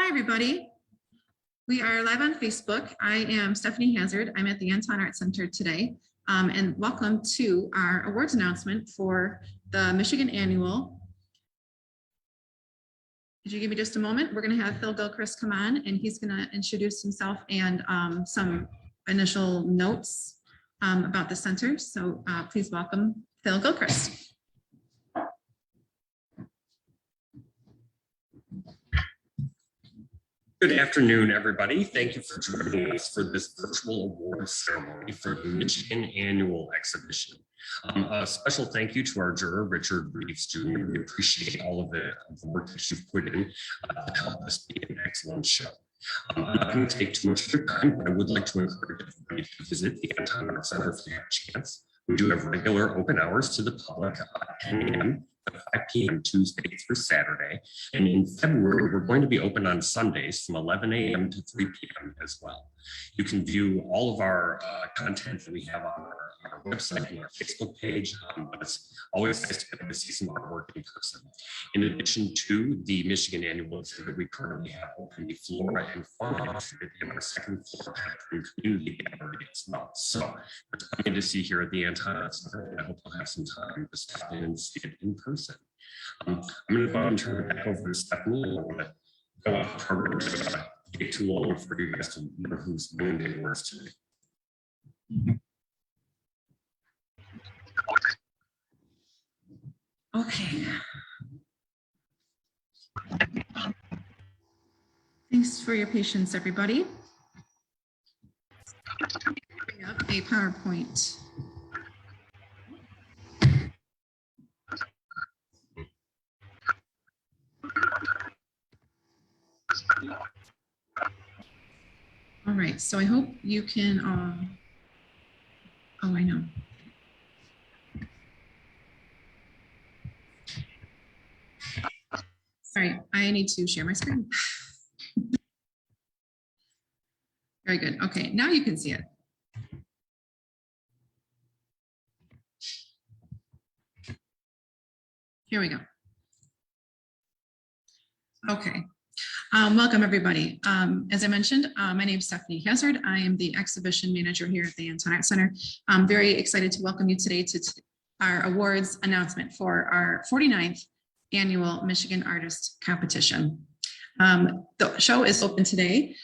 Hi, everybody. We are live on Facebook. I am Stephanie Hazard. I'm at the Anton Art Center today. And welcome to our awards announcement for the Michigan Annual. Could you give me just a moment? We're going to have Gilchrist come on, and he's going to introduce himself and some initial notes about the center. So please welcome Gilchrist. Good afternoon, everybody. Thank you for joining us for this virtual awards ceremony for the Michigan Annual Exhibition. A special thank you to our juror, Richard Reeves, Jr. We appreciate all of the work that you've put in to help us be an excellent show. I'm not going to take too much of your time, but I would like to encourage everybody to visit the Anton Art Center if you have a chance. We do have regular open hours to the public at 10 a.m. to 5 p.m. Tuesday through Saturday. And in February, we're going to be open on Sundays from 11 a.m. to 3 p.m. as well. You can view all of our content that we have on our website and our Facebook page, but it's always nice to get to see some artwork in person. In addition to the Michigan Annual exhibit, we currently have open the Flora and Fauna exhibit in our second floor Pattern Community Gallery as well. So it's something to see here at the Anton Art Center, and I hope you'll have some time to stop in and see it in person. I'm going to go and turn it back over to Stephanie. I don't want to go off the program to take too long for you guys to know who's winning the awards today. Okay. Thanks for your patience, everybody. Bring up a PowerPoint. All right, so I hope you can, oh, I know. Sorry, I need to share my screen. Very good. Okay, now you can see it. Here we go. Okay. Welcome, everybody. As I mentioned, my name is Stephanie Hazard. I am the exhibition manager here at the Anton Art Center. I'm very excited to welcome you today to our awards announcement for our 49th annual Michigan Artist Competition. The show is open today,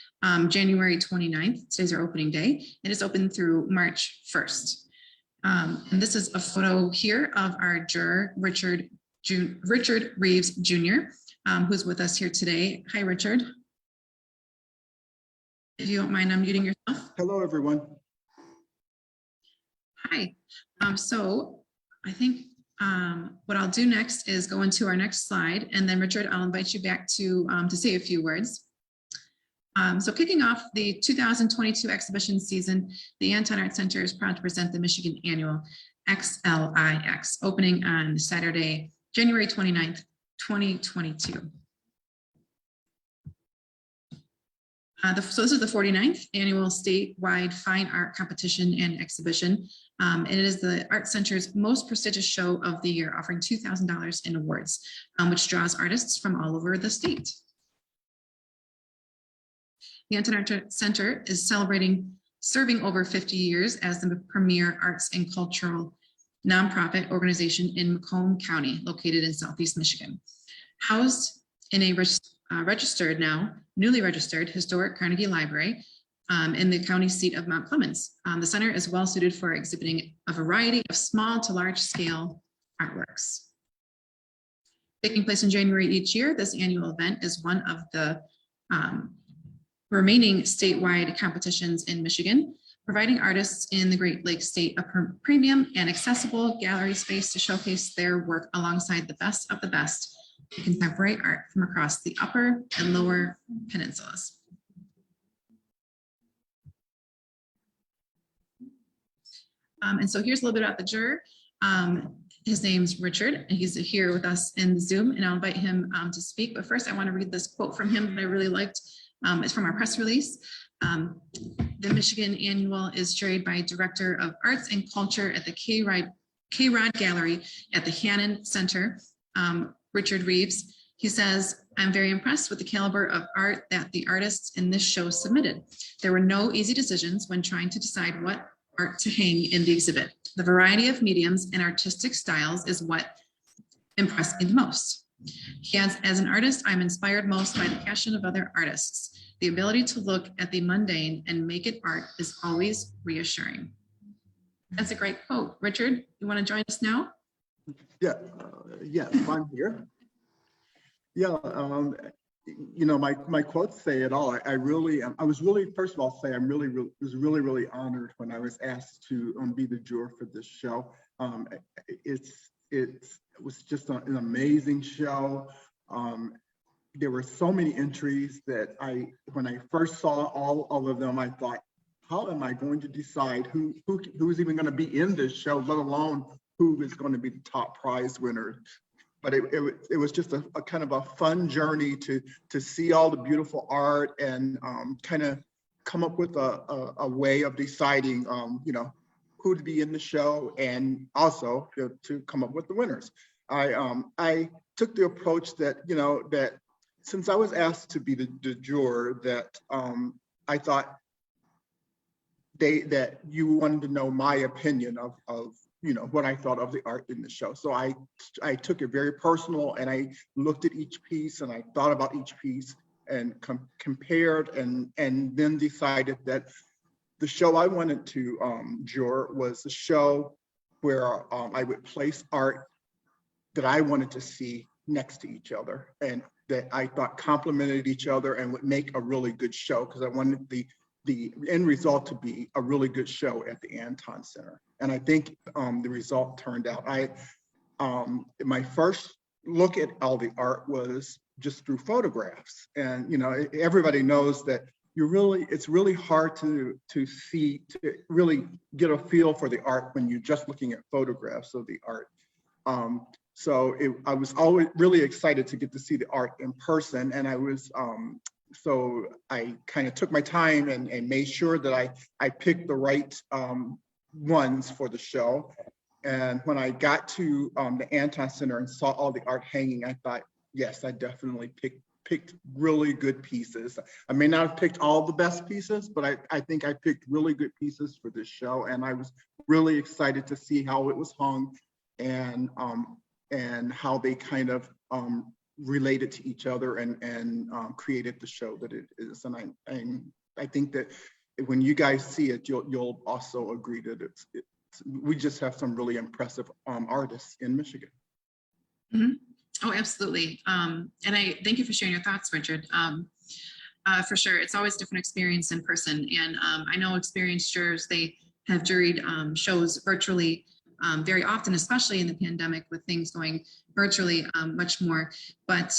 January 29th. Today's our opening day. It is open through March 1st. And this is a photo here of our juror, Richard Reeves Jr., who's with us here today. Hi, Richard. If you don't mind unmuting yourself. Hello, everyone. Hi. So I think what I'll do next is go into our next slide, and then Richard, I'll invite you back to say a few words. So kicking off the 2022 exhibition season, the Anton Art Center is proud to present the Michigan Annual XLIX, opening on Saturday, January 29th, 2022. So this is the 49th annual statewide fine art competition and exhibition. And it is the Art Center's most prestigious show of the year, offering $2,000 in awards, which draws artists from all over the state. The Anton Art Center is serving over 50 years as the premier arts and cultural nonprofit organization in Macomb County, located in Southeast Michigan. Housed in a newly registered historic Carnegie Library in the county seat of Mount Clemens. The center is well suited for exhibiting a variety of small to large scale artworks. Taking place in January each year, this annual event is one of the remaining statewide competitions in Michigan, providing artists in the Great Lakes state a premium and accessible gallery space to showcase their work alongside the best of the best in contemporary art from across the upper and lower peninsulas. And so here's a little bit about the juror. His name's Richard, and he's here with us in Zoom, and I'll invite him to speak. But first, I want to read this quote from him that I really liked. It's from our press release. The Michigan Annual is curated by Director of Arts and Culture at the K-Rod Gallery at the Hannon Center, Richard Reeves. He says, I'm very impressed with the caliber of art that the artists in this show submitted. There were no easy decisions when trying to decide what art to hang in the exhibit. The variety of mediums and artistic styles is what impressed me the most. He adds, as an artist, I'm inspired most by the passion of other artists. The ability to look at the mundane and make it art is always reassuring. That's a great quote. Richard, you want to join us now? Yeah, yes, I'm here. Yeah, my quotes say it all. I was really, first of all, was really honored when I was asked to be the juror for this show. It was just an amazing show. There were so many entries that when I first saw all of them, I thought, how am I going to decide who's even going to be in this show, let alone who is going to be the top prize winner? But it was just a kind of a fun journey to see all the beautiful art and kind of come up with a way of deciding, who to be in the show, and also to come up with the winners. I took the approach that, that since I was asked to be the juror, that I thought that you wanted to know my opinion of what I thought of the art in the show. So I took it very personal, and I looked at each piece and I thought about each piece and compared and then decided that the show I wanted to juror was the show where I would place art that I wanted to see next to each other and that I thought complemented each other and would make a really good show, because I wanted the end result to be a really good show at the Anton Center. And I think the result turned out. My first look at all the art was just through photographs. And everybody knows that it's really hard to really get a feel for the art when you're just looking at photographs of the art. I was always really excited to get to see the art in person, and so I kind of took my time and made sure that I picked the right ones for the show. And when I got to the Anton Center and saw all the art hanging, I thought, yes, I definitely picked really good pieces. I may not have picked all the best pieces, but I think I picked really good pieces for this show. And I was really excited to see how it was hung and how they kind of related to each other and created the show that it is. And I think that when you guys see it, you'll also agree that we just have some really impressive artists in Michigan. Mm-hmm. Oh, absolutely. And I thank you for sharing your thoughts, Richard. For sure, it's always a different experience in person. And I know experienced jurors, they have juried shows virtually very often, especially in the pandemic with things going virtually much more. But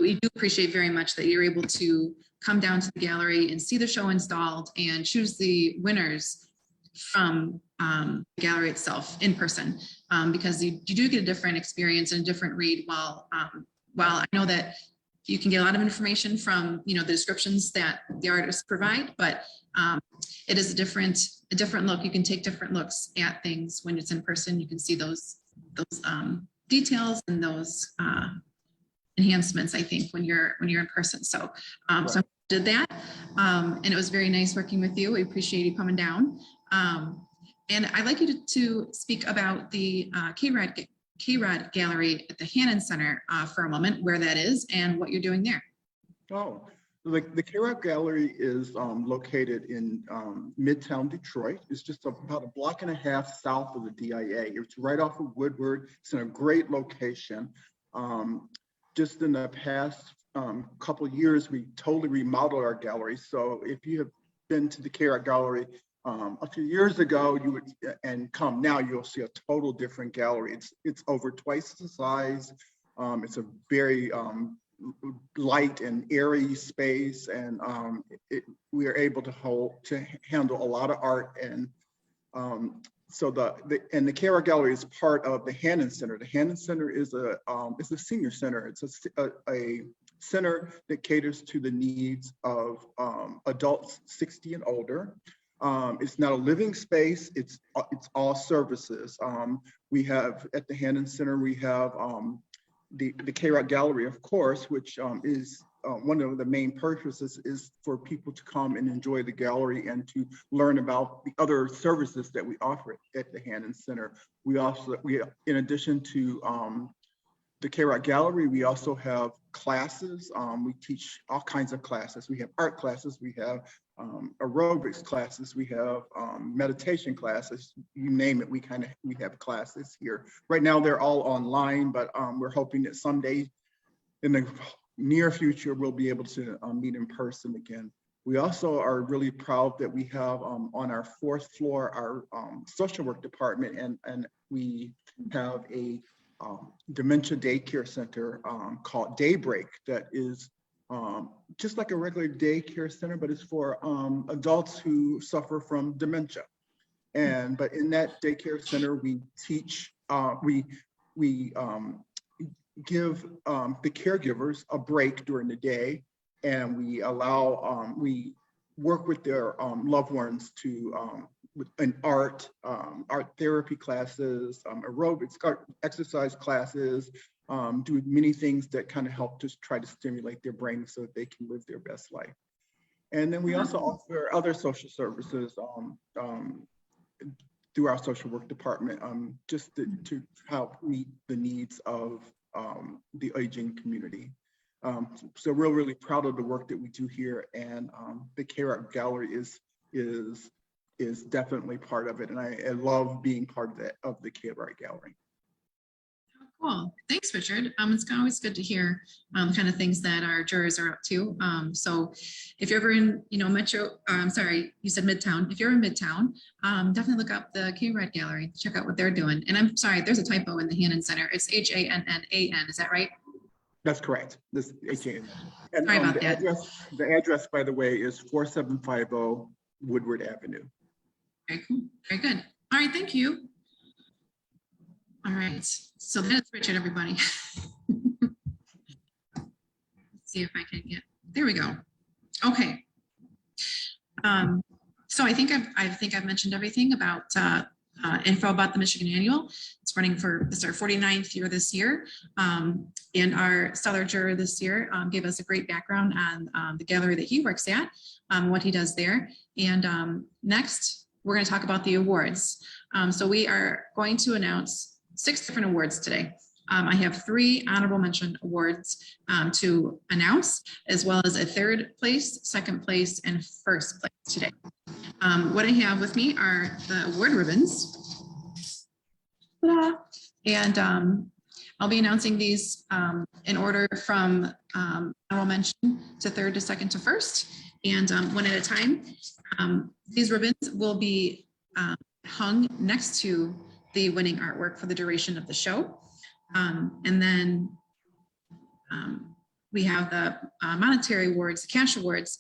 we do appreciate very much that you're able to come down to the gallery and see the show installed and choose the winners from the gallery itself in person, because you do get a different experience and a different read. While I know that you can get a lot of information from the descriptions that the artists provide, but it is a different look. You can take different looks at things when it's in person. You can see those details and those enhancements, I think, when you're in person. So right. So I did that, and it was very nice working with you. We appreciate you coming down. And I'd like you to speak about the K-Rod Gallery at the Hannon Center for a moment, where that is and what you're doing there. Oh, the K-Rod Gallery is located in Midtown Detroit. It's just about a block and a half south of the DIA. It's right off of Woodward. It's in a great location. Just in the past couple of years, we totally remodeled our gallery. So if you have been to the K-Rod Gallery a few years ago, and come now, you'll see a total different gallery. It's over twice the size. It's a very light and airy space, and we are able to handle a lot of art. And so the K-Rod Gallery is part of the Hannon Center. The Hannon Center is a senior center. It's a center that caters to the needs of adults 60 and older. It's not a living space, it's all services. We have at the Hannon Center, we have the K-Rock Gallery, of course, which is one of the main purposes is for people to come and enjoy the gallery and to learn about the other services that we offer at the Anton Center. We in addition to the K-Rock Gallery, we also have classes. We teach all kinds of classes. We have art classes, we have aerobics classes, we have meditation classes, you name it, we have classes here. Right now they're all online, but we're hoping that someday in the near future, we'll be able to meet in person again. We also are really proud that we have on our 4th floor, our social work department, and we have a dementia daycare center called Daybreak that is just like a regular daycare center, but it's for adults who suffer from dementia. But in that daycare center, we teach, we give the caregivers a break during the day, and we allow, we work with their loved ones to in art therapy classes, aerobics, exercise classes, do many things that kind of help to try to stimulate their brain so that they can live their best life. And then we also offer other social services through our social work department, just to help meet the needs of the aging community. So we're really proud of the work that we do here, and the K-Rock Gallery is definitely part of it, and I love being part of the K-Rock Gallery. Cool. Thanks, Richard. It's always good to hear kind of things that our jurors are up to. So if you're ever in, Metro, sorry, you said Midtown. If you're in Midtown, definitely look up the K-Rock Gallery, check out what they're doing. And I'm sorry, there's a typo in the Anton Center. It's H-A-N-N-A-N. Is that right? That's correct. This H-A-N-N. And sorry about that. The address, by the way, is 4750 Woodward Avenue. Very cool. Very good. All right. Thank you. All right, so that's Richard, everybody. Let's see if I can get, there we go. Okay. So I think I've mentioned everything about info about the Michigan Annual. It's running for, this is our 49th year this year. And our stellar juror this year gave us a great background on the gallery that he works at, what he does there. And next, we're going to talk about the awards. So we are going to announce 6 different awards today. I have 3 honorable mention awards to announce, as well as a 3rd place, 2nd place, and 1st place today. What I have with me are the award ribbons. And I'll be announcing these in order from honorable mention to 3rd to 2nd to 1st, and one at a time. These ribbons will be hung next to the winning artwork for the duration of the show. And then we have the monetary awards, cash awards,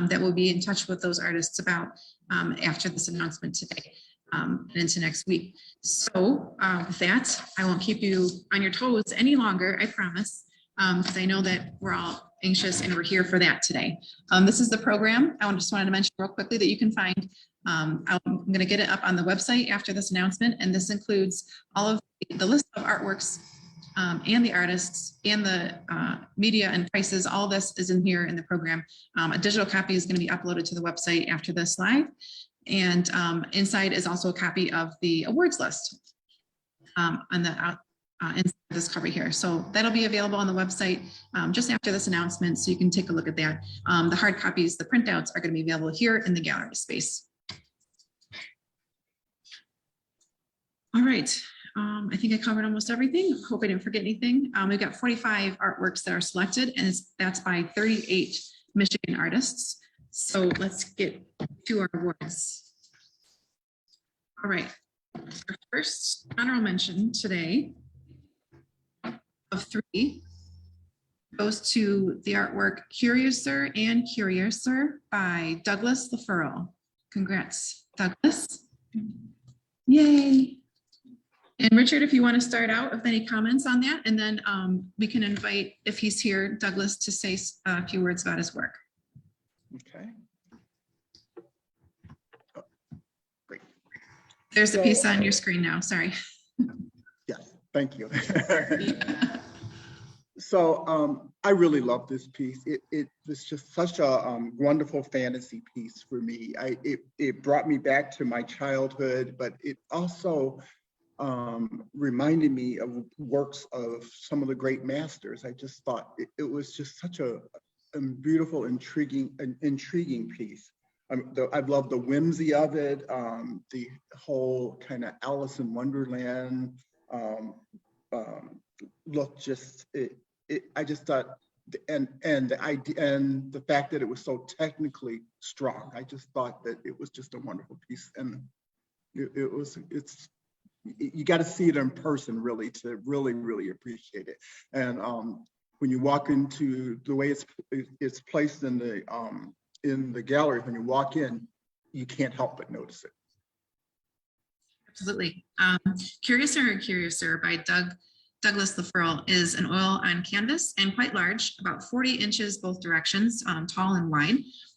that will be in touch with those artists about after this announcement today and into next week. So with that, I won't keep you on your toes any longer, I promise, because I know that we're all anxious and we're here for that today. This is the program. I just wanted to mention real quickly that you can find. I'm going to get it up on the website after this announcement, and this includes all of the list of artworks and the artists and the media and prices. All of this is in here in the program. A digital copy is going to be uploaded to the website after this live, and inside is also a copy of the awards list on the inside of this cover here. So that'll be available on the website just after this announcement, so you can take a look at that. The hard copies, the printouts, are going to be available here in the gallery space. All right, I think I covered almost everything. Hope I didn't forget anything. We've got 45 artworks that are selected, and that's by 38 Michigan artists. So let's get to our awards. All right, our first honorable mention today of 3 goes to the artwork Curiouser and Curiouser by Douglas Leferrell. Congrats, Douglas. Yay. And Richard, if you want to start out with any comments on that, and then we can invite, if he's here, Douglas to say a few words about his work. Okay. Oh, great. There's a piece on your screen now, sorry. Yes, thank you. So I really love this piece. It was just such a wonderful fantasy piece for me. It brought me back to my childhood, but it also reminded me of works of some of the great masters. I just thought it was just such a beautiful, intriguing piece. I've loved the whimsy of it, the whole kind of Alice in Wonderland look. I just thought, and the idea and the fact that it was so technically strong, I just thought that it was just a wonderful piece. And it's you got to see it in person really to really appreciate it. And when you walk into the way it's placed in the gallery, when you walk in, you can't help but notice it. Absolutely. Curiouser by Douglas Leferrell is an oil on canvas and quite large, about 40 inches both directions, tall and wide.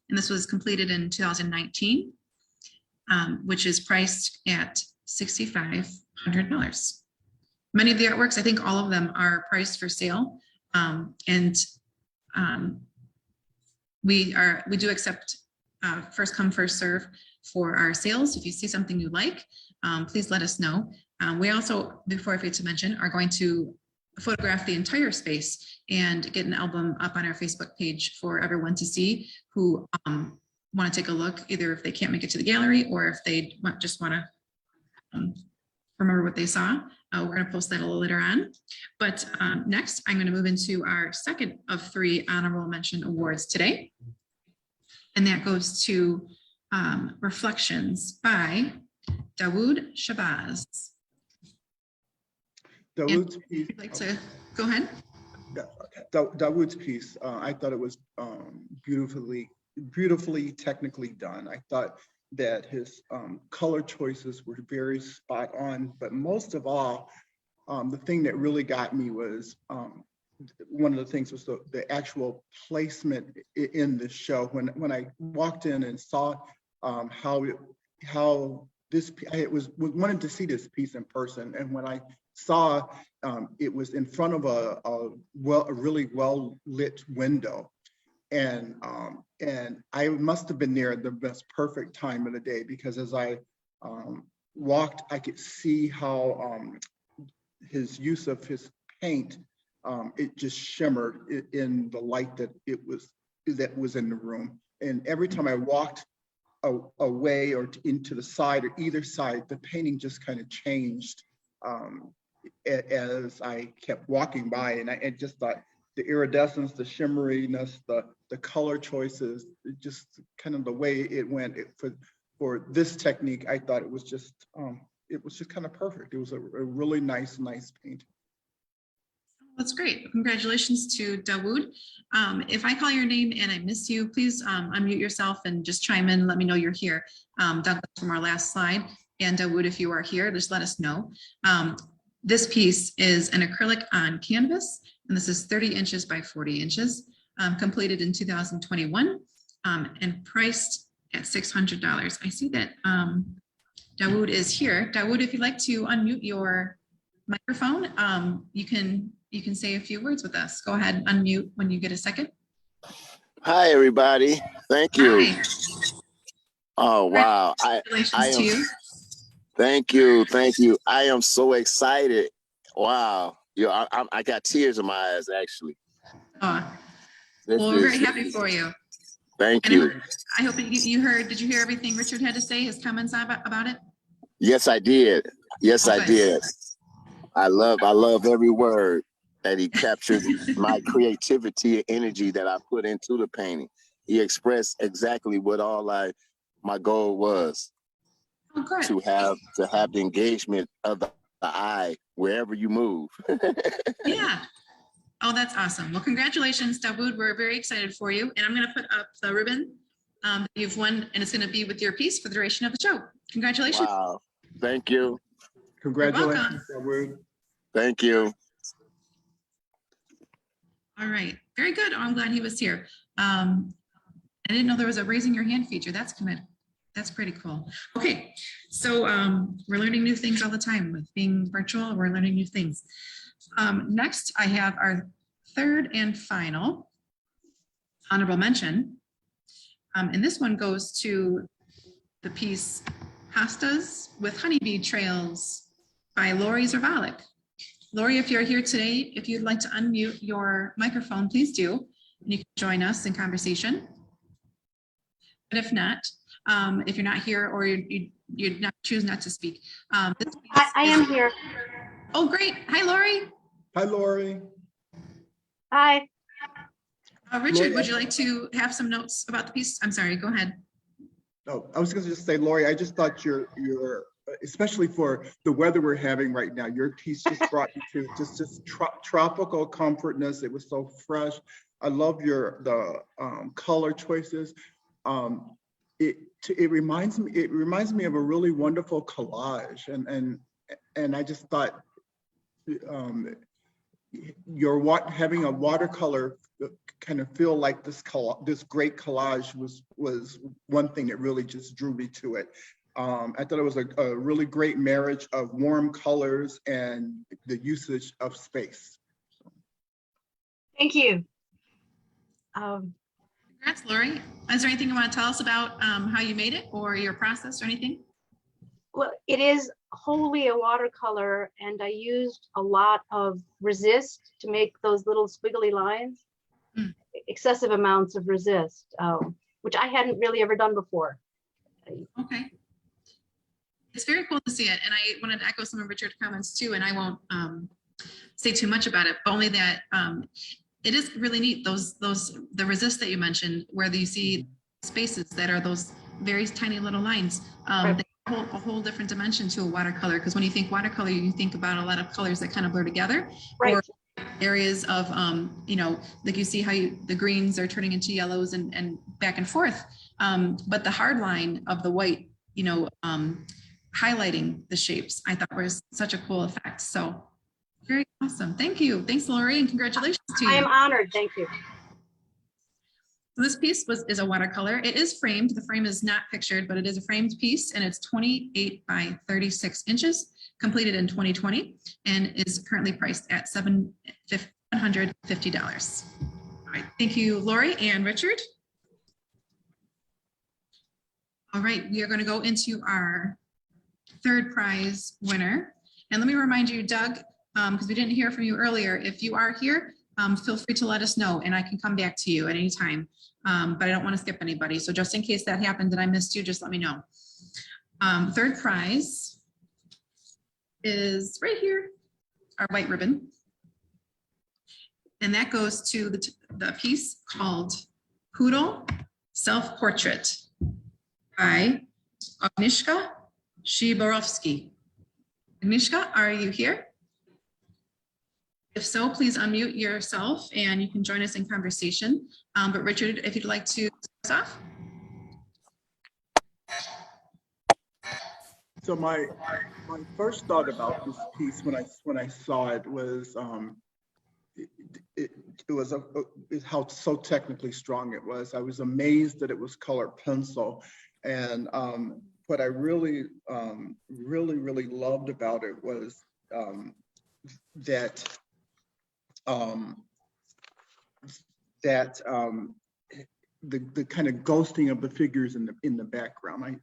And this was completed in 2019, which is priced at $6,500. Many of the artworks, I think all of them are priced for sale. We do accept first come, first serve for our sales. If you see something you like, please let us know. We also, before I forget to mention, are going to photograph the entire space and get an album up on our Facebook page for everyone to see who want to take a look, either if they can't make it to the gallery or if they just want to remember what they saw. We're going to post that a little later on. But next, I'm going to move into our second of 3 honorable mention awards today. And that goes to Reflections by Dawud Shabazz. Dawud's piece. I'd like to go ahead. Dawud's piece, I thought it was beautifully technically done. I thought that his color choices were very spot on, but most of all, the thing that really got me was one of the things was the actual placement in the show. When I walked in and saw how this, I wanted to see this piece in person, and when I saw it was in front of a really well lit window, and I must have been there at the best perfect time of the day, because as I walked, I could see how his use of his paint, it just shimmered in the light that was in the room. And every time I walked away or into the side or either side, the painting just kind of changed as I kept walking by. And I just thought the iridescence, the shimmeriness, the color choices, just kind of the way it went for this technique, I thought it was just kind of perfect. It was a really nice paint. That's great. Congratulations to Dawud. If I call your name and I miss you, please unmute yourself and just chime in. Let me know you're here. Douglas from our last slide, and Dawud, if you are here, just let us know. This piece is an acrylic on canvas, and this is 30 inches by 40 inches, completed in 2021, and priced at $600. I see that Dawud is here. Dawud, if you'd like to unmute your microphone, you can say a few words with us. Go ahead, unmute when you get a second. Hi, everybody. Thank you. Hi. Oh, wow. Congratulations to you. Thank you. I am so excited. Wow. I got tears in my eyes, actually. Oh, well, we're very happy for you. Thank you. I hope you heard, did you hear everything Richard had to say, his comments about it? Yes, I did. Yes, I did. I love every word that he captured, my creativity and energy that I put into the painting. He expressed exactly what my goal was. Oh, good. To have the engagement of the eye wherever you move. Yeah. Oh, that's awesome. Well, congratulations, Dawud. We're very excited for you. And I'm going to put up the ribbon that you've won, and it's going to be with your piece for the duration of the show. Congratulations. Wow. Thank you. Congratulations, Dawud. Thank you. All right. Very good. Oh, I'm glad he was here. I didn't know there was a raising your hand feature. That's pretty cool. Okay. So we're learning new things all the time with being virtual. We're learning new things. Next, I have our third and final honorable mention. And this one goes to the piece Hostas with Honeybee Trails by Lori Zervalic. Lori, if you're here today, if you'd like to unmute your microphone, please do. And you can join us in conversation. But if not, if you're not here or you'd not choose not to speak. I am here. Oh, great. Hi, Lori. Hi, Lori. Hi. Richard, Lori, would you like to have some notes about the piece? I'm sorry, go ahead. Oh, I was going to just say, Lori, I just thought your especially for the weather we're having right now, your piece just brought me to just tropical comfortness. It was so fresh. I love the color choices. It reminds me of a really wonderful collage, and I just thought having a watercolor kind of feel like this great collage was one thing that really just drew me to it. I thought it was a really great marriage of warm colors and the usage of space. Thank you. Congrats, Lori. Is there anything you want to tell us about how you made it or your process or anything? Well, it is wholly a watercolor, and I used a lot of resist to make those little squiggly lines, excessive amounts of resist, which I hadn't really ever done before. Okay. It's very cool to see it. And I wanted to echo some of Richard's comments too, and I won't say too much about it, but only that it is really neat. The resist that you mentioned, where you see spaces that are those very tiny little lines, Right. they hold a whole different dimension to a watercolor. Because when you think watercolor, you think about a lot of colors that kind of blur together. Right. Or areas of, like you see how the greens are turning into yellows and back and forth. But the hard line of the white, highlighting the shapes, I thought was such a cool effect. So very awesome. Thank you. Thanks, Lori, and congratulations to you. I am honored. Thank you. So this piece is a watercolor. It is framed. The frame is not pictured, but it is a framed piece, and it's 28 by 36 inches, completed in 2020, and is currently priced at $750. All right. Thank you, Lori and Richard. All right. We are going to go into our third prize winner. And let me remind you, Doug, because we didn't hear from you earlier, if you are here, feel free to let us know and I can come back to you at any time. But I don't want to skip anybody. So just in case that happened and I missed you, just let me know. Third prize is right here, our white ribbon. And that goes to the piece called Poodle Self-Portrait by Agnieszka Shiborowski. Agnieszka, are you here? If so, please unmute yourself and you can join us in conversation. But Richard, if you'd like to start us off. So my first thought about this piece when I saw it was how so technically strong it was. I was amazed that it was color pencil, and what I really loved about it was that the kind of ghosting of the figures in the background.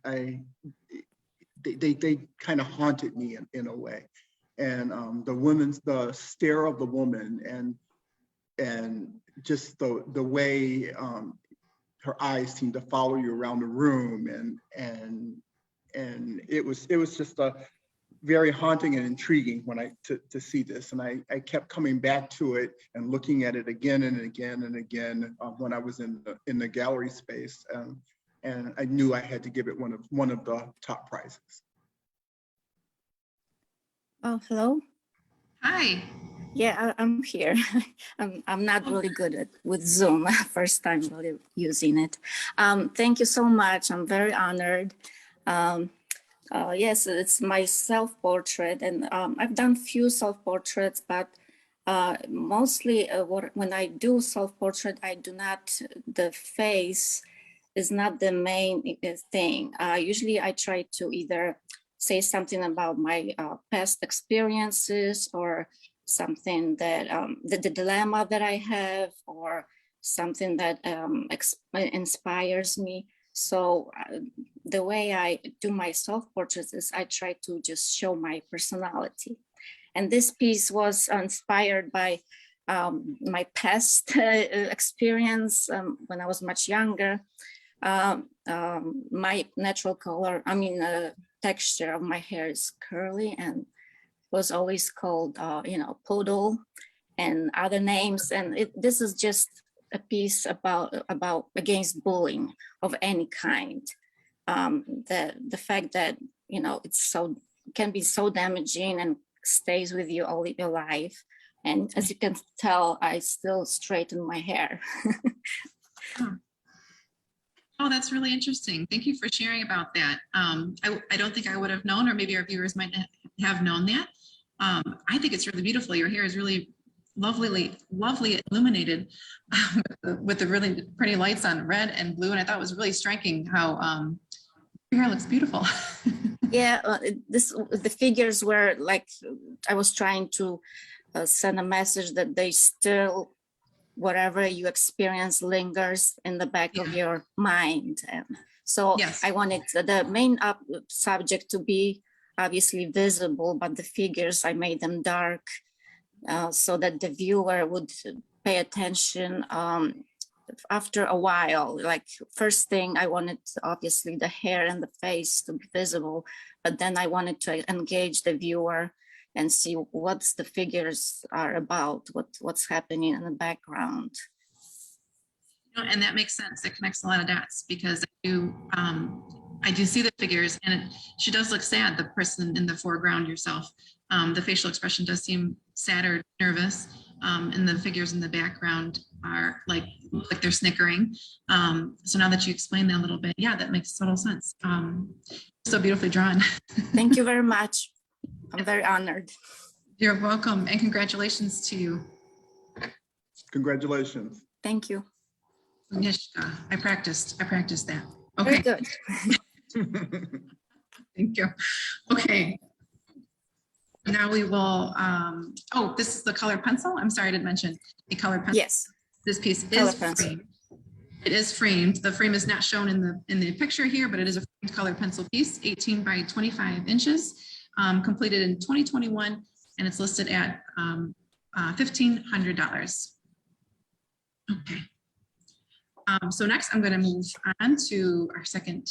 They kind of haunted me in a way, and the stare of the woman and just the way her eyes seemed to follow you around the room, and it was just a very haunting and intriguing to see this, and I kept coming back to it and looking at it again and again and again when I was in the gallery space, and I knew I had to give it one of the top prizes. Oh, hello. Hi. Yeah, I'm here. I'm not really good with Zoom. First time really using it. Thank you so much. I'm very honored. Yes, it's my self-portrait, and I've done few self-portraits, but mostly when I do self-portrait, the face is not the main thing. Usually I try to either say something about my past experiences or something that the dilemma that I have, or something that inspires me. So the way I do my self-portraits is I try to just show my personality. And this piece was inspired by my past experience when I was much younger. My natural color, texture of my hair is curly, and was always called, Poodle and other names. And this is just a piece about against bullying of any kind. The fact that, it's can be so damaging and stays with you all your life. And as you can tell, I still straighten my hair. Oh, that's really interesting. Thank you for sharing about that. I don't think I would have known, or maybe our viewers might not have known that. I think it's really beautiful. Your hair is really lovely illuminated with the really pretty lights on red and blue. And I thought it was really striking how your hair looks beautiful. Yeah, the figures were like, I was trying to send a message that they still, whatever you experience lingers in the back of your mind. And so Yes. I wanted the main subject to be obviously visible, but the figures, I made them dark so that the viewer would pay attention after a while. Like, first thing, I wanted obviously the hair and the face to be visible, but then I wanted to engage the viewer and see what's the figures are about, what's happening in the background. And that makes sense. It connects a lot of dots, because I do see the figures, and she does look sad, the person in the foreground, yourself. The facial expression does seem sad or nervous, and the figures in the background are like they're snickering. So now that you explained that a little bit, yeah, that makes total sense. So beautifully drawn. Thank you very much. I'm very honored. You're welcome, and congratulations to you. Congratulations. Thank you. Nishka. I practiced that. Very Okay, good. thank you. Okay. Now we will, this is the colored pencil. I'm sorry, I didn't mention the colored pencil. Yes. This piece Color is pencil. framed. It is framed. The frame is not shown in the picture here, but it is a framed colored pencil piece, 18 by 25 inches, completed in 2021, and it's listed at $1,500. Okay. So next, I'm going to move on to our second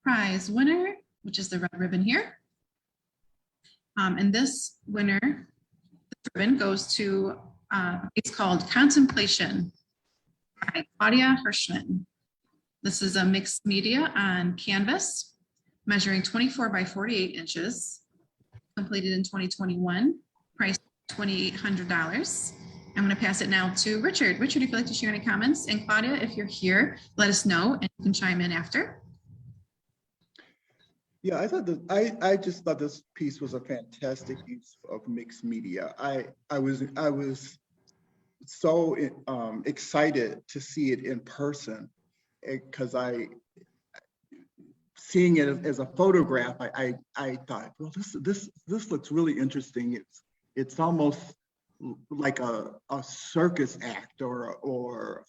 prize winner, which is the red ribbon here. And this winner, the ribbon goes to, it's called Contemplation by Claudia Hirschmann. This is a mixed media on canvas, measuring 24 by 48 inches, completed in 2021, priced $2,800. I'm going to pass it now to Richard. Richard, if you'd like to share any comments, and Claudia, if you're here, let us know, and you can chime in after. Yeah, I just thought this piece was a fantastic use of mixed media. I was so excited to see it in person, because seeing it as a photograph, I thought, well, this looks really interesting. It's almost like a circus act or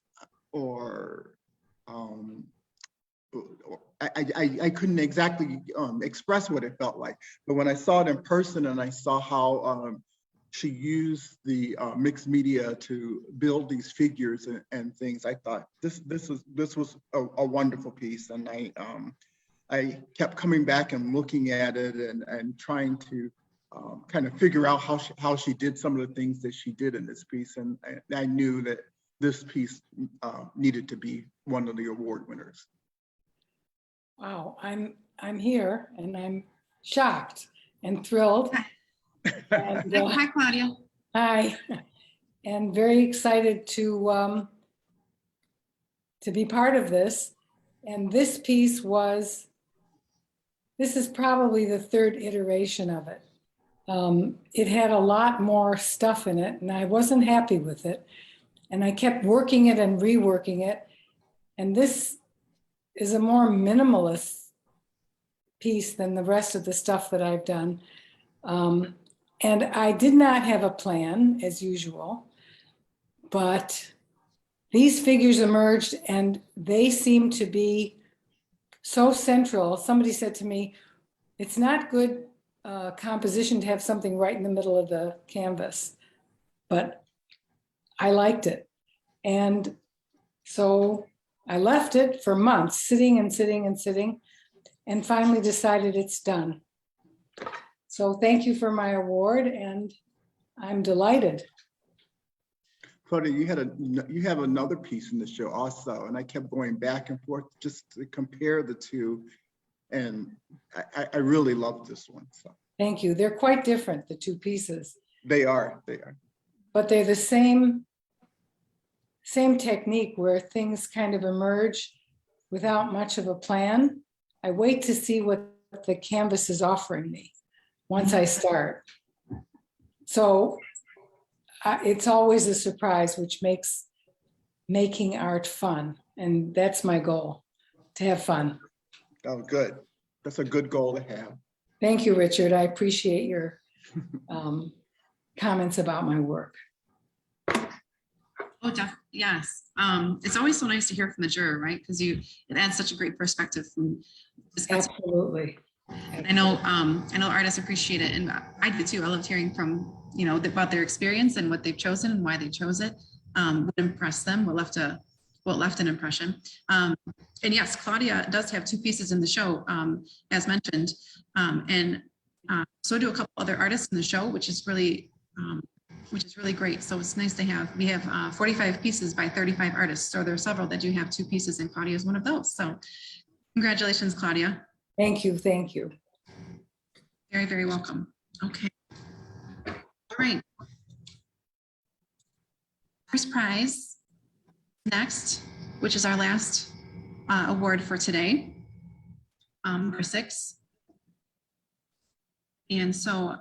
I couldn't exactly express what it felt like. But when I saw it in person and I saw how she used the mixed media to build these figures and things, I thought this was a wonderful piece. And I kept coming back and looking at it and trying to kind of figure out how she did some of the things that she did in this piece. And I knew that this piece needed to be one of the award winners. Wow, I'm here and I'm shocked and thrilled. And, Hi, Claudia. hi, and very excited to be part of this. And this piece this is probably the third iteration of it. It had a lot more stuff in it, and I wasn't happy with it. And I kept working it and reworking it. And this is a more minimalist piece than the rest of the stuff that I've done. And I did not have a plan as usual, but these figures emerged and they seem to be so central. Somebody said to me, it's not good composition to have something right in the middle of the canvas, but I liked it. And so I left it for months, sitting and sitting and sitting, and finally decided it's done. So thank you for my award, and I'm delighted. Claudia, you have another piece in the show also, and I kept going back and forth just to compare the two, and I really love this one. So Thank you. They're quite different, the two pieces, they are. but they're the same technique where things kind of emerge without much of a plan. I wait to see what the canvas is offering me once I start. So it's always a surprise, which makes making art fun. And that's my goal, to have fun. Oh, good. That's a good goal to have. Thank you, Richard. I appreciate your comments about my work. Oh, yes. It's always so nice to hear from the juror, right? Because it adds such a great perspective from discussing. Absolutely. I know artists appreciate it, and I do too. I loved hearing from about their experience and what they've chosen and why they chose it. What impressed them, what left an impression. And yes, Claudia does have two pieces in the show, as mentioned, and so do a couple other artists in the show, which is really great. So it's nice to have. We have 45 pieces by 35 artists. So there are several that do have two pieces, and Claudia is one of those. So congratulations, Claudia. Thank you. Thank you. Very, very welcome. Okay. All right. First prize next, which is our last award for today, number 6. And so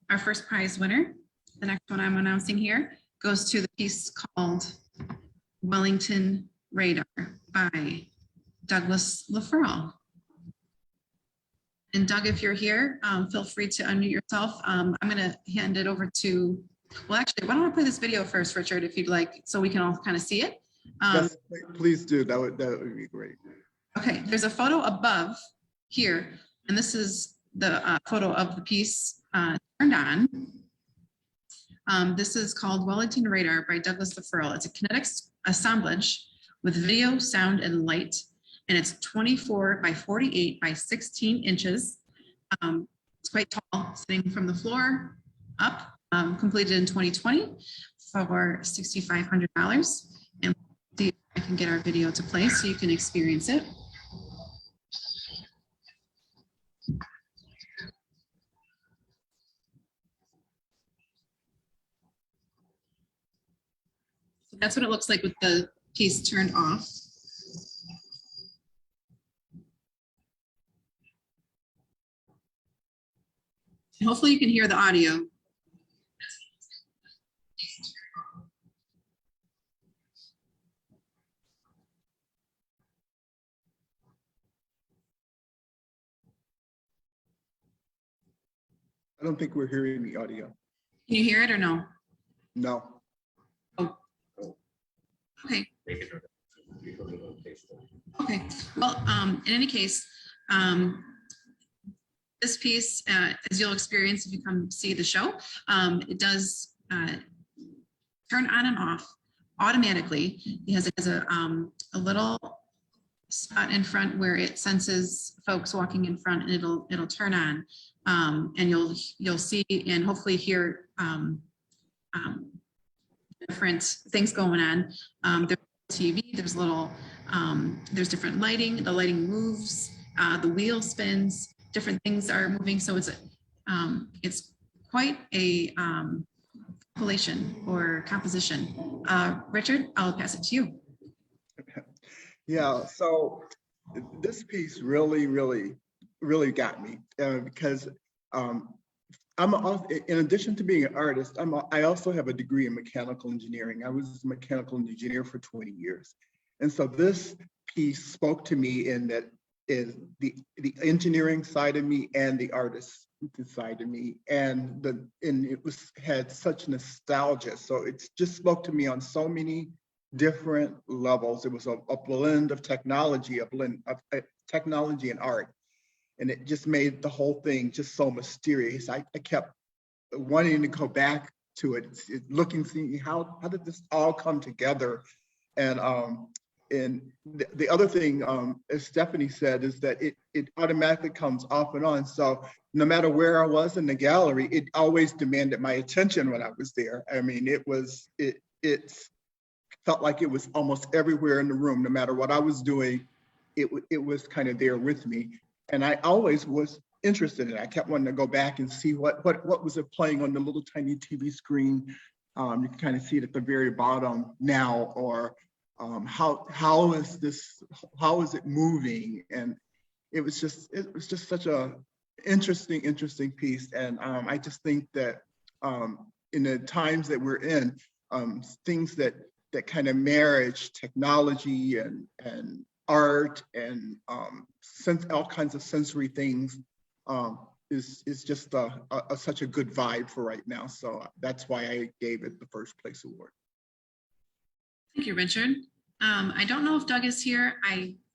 our first prize winner, the next one I'm announcing here, goes to the piece called Wellington Radar by Douglas Leferrell. And Doug, if you're here, feel free to unmute yourself. I'm going to hand it over to, well, actually, why don't I play this video first, Richard, if you'd like, so we can all kind of see it. Yes, please do. That would be great. Okay, there's a photo above here, and this is the photo of the piece turned on. This is called Wellington Radar by Douglas Deferral. It's a kinetic assemblage with video, sound, and light. And it's 24 by 48 by 16 inches. It's quite tall, sitting from the floor up, completed in 2020 for $6,500. And see if I can get our video to play so you can experience it. So that's what it looks like with the piece turned off. Hopefully you can hear the audio. I don't think we're hearing the audio. Can you hear it or no? No. Oh. Okay. Okay. Well, in any case, this piece, as you'll experience if you come see the show, it does turn on and off automatically. It has a little spot in front where it senses folks walking in front, and it'll turn on, and you'll see and hopefully hear different things going on. There's TV. There's there's different lighting. The lighting moves. The wheel spins. Different things are moving, so it's quite a compilation or composition. Richard, I'll pass it to you. Yeah, so this piece really got me because in addition to being an artist, I also have a degree in mechanical engineering. I was a mechanical engineer for 20 years, and so this piece spoke to me in that is the engineering side of me and the artist inside of me, and it had such nostalgia. So it just spoke to me on so many different levels. It was a blend of technology, a blend of technology and art, and it just made the whole thing just so mysterious. I kept wanting to go back to it, looking, seeing how did this all come together. And the other thing, as Stephanie said, is that it automatically comes off and on. So no matter where I was in the gallery, it always demanded my attention when I was there. I mean, it felt like it was almost everywhere in the room. No matter what I was doing, it was kind of there with me. And I always was interested in it. I kept wanting to go back and see what was it playing on the little tiny TV screen. You can kind of see it at the very bottom now, or how is it moving? And it was just such a interesting piece. And I just think that in the times that we're in, things that kind of marriage technology and art and all kinds of sensory things is just such a good vibe for right now. So that's why I gave it the first place award. Thank you, Richard. I don't know if Doug is here.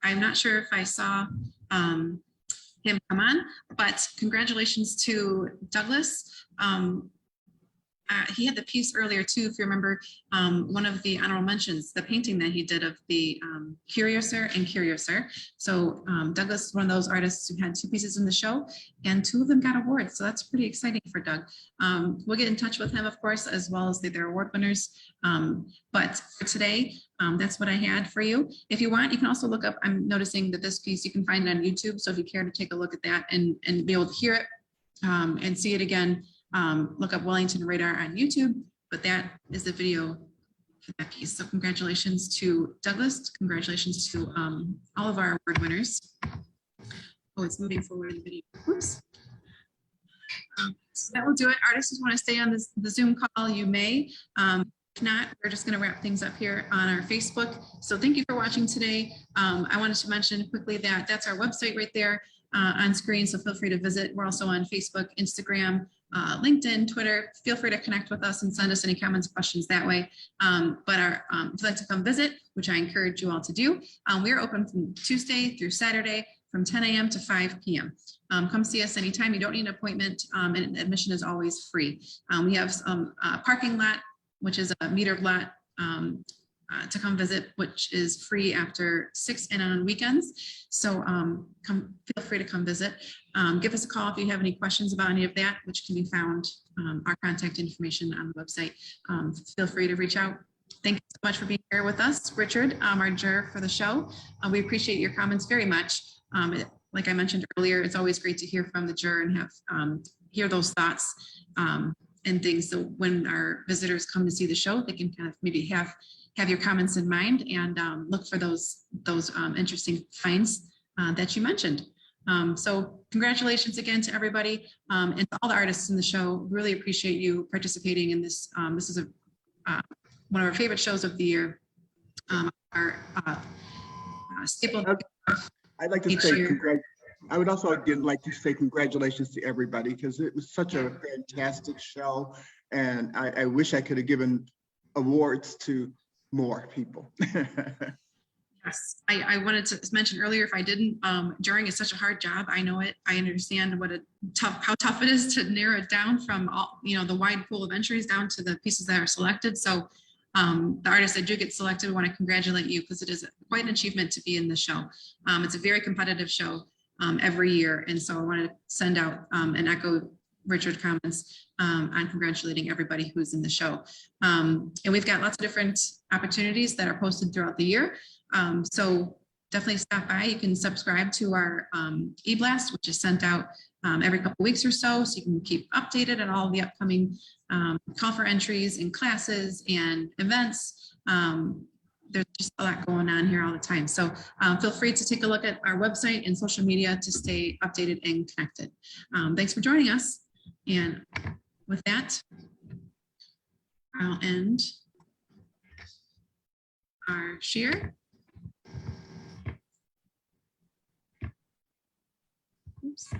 I'm not sure if I saw him come on, but congratulations to Douglas. He had the piece earlier too, if you remember, one of the honorable mentions, the painting that he did of the Curiouser and Curiouser. So Douglas is one of those artists who had two pieces in the show, and two of them got awards. So that's pretty exciting for Doug. We'll get in touch with him, of course, as well as their award winners. But for today, that's what I had for you. If you want, you can also look up, I'm noticing that this piece, you can find it on YouTube. So if you care to take a look at that and be able to hear it and see it again, look up Wellington Radar on YouTube, but that is the video for that piece. So congratulations to Douglas, congratulations to all of our award winners. Oh, it's moving forward in the video. Oops. So that will do it. Artists who want to stay on the Zoom call, you may. If not, we're just going to wrap things up here on our Facebook. So thank you for watching today. I wanted to mention quickly that that's our website right there on screen, so feel free to visit. We're also on Facebook, Instagram, LinkedIn, Twitter. Feel free to connect with us and send us any comments, questions that way. But if you'd like to come visit, which I encourage you all to do, we are open from Tuesday through Saturday from 10 a.m. to 5 p.m. Come see us anytime. You don't need an appointment, and admission is always free. We have some parking lot, which is a metered lot to come visit, which is free after 6 and on weekends. So feel free to come visit. Give us a call if you have any questions about any of that, which can be found, our contact information on the website. Feel free to reach out. Thank you so much for being here with us, Richard, our juror for the show. We appreciate your comments very much. Like I mentioned earlier, it's always great to hear from the juror and have hear those thoughts and things. So when our visitors come to see the show, they can kind of maybe have your comments in mind and look for those interesting finds that you mentioned. So congratulations again to everybody and to all the artists in the show. Really appreciate you participating in this. This is one of our favorite shows of the year. Our staple. I'd like to say I would also again like to say congratulations to everybody, because it was such a fantastic show, and I wish I could have given awards to more people. Yes, I wanted to mention earlier, if I didn't, juring is such a hard job. I know it. I understand how tough it is to narrow it down from all, the wide pool of entries down to the pieces that are selected. So the artists that do get selected, I want to congratulate you, because it is quite an achievement to be in the show. It's a very competitive show every year. And so I want to send out and echo Richard's comments on congratulating everybody who's in the show. And we've got lots of different opportunities that are posted throughout the year. So definitely stop by. You can subscribe to our e-blast, which is sent out every couple of weeks or so you can keep updated on all the upcoming call for entries and classes and events. There's just a lot going on here all the time. So feel free to take a look at our website and social media to stay updated and connected. Thanks for joining us. And with that, I'll end our share. Oops.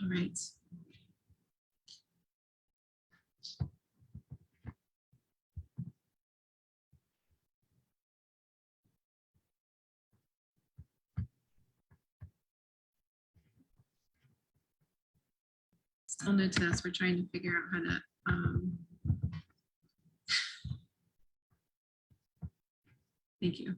All right. Still new to this. We're trying to figure out how to. Thank you.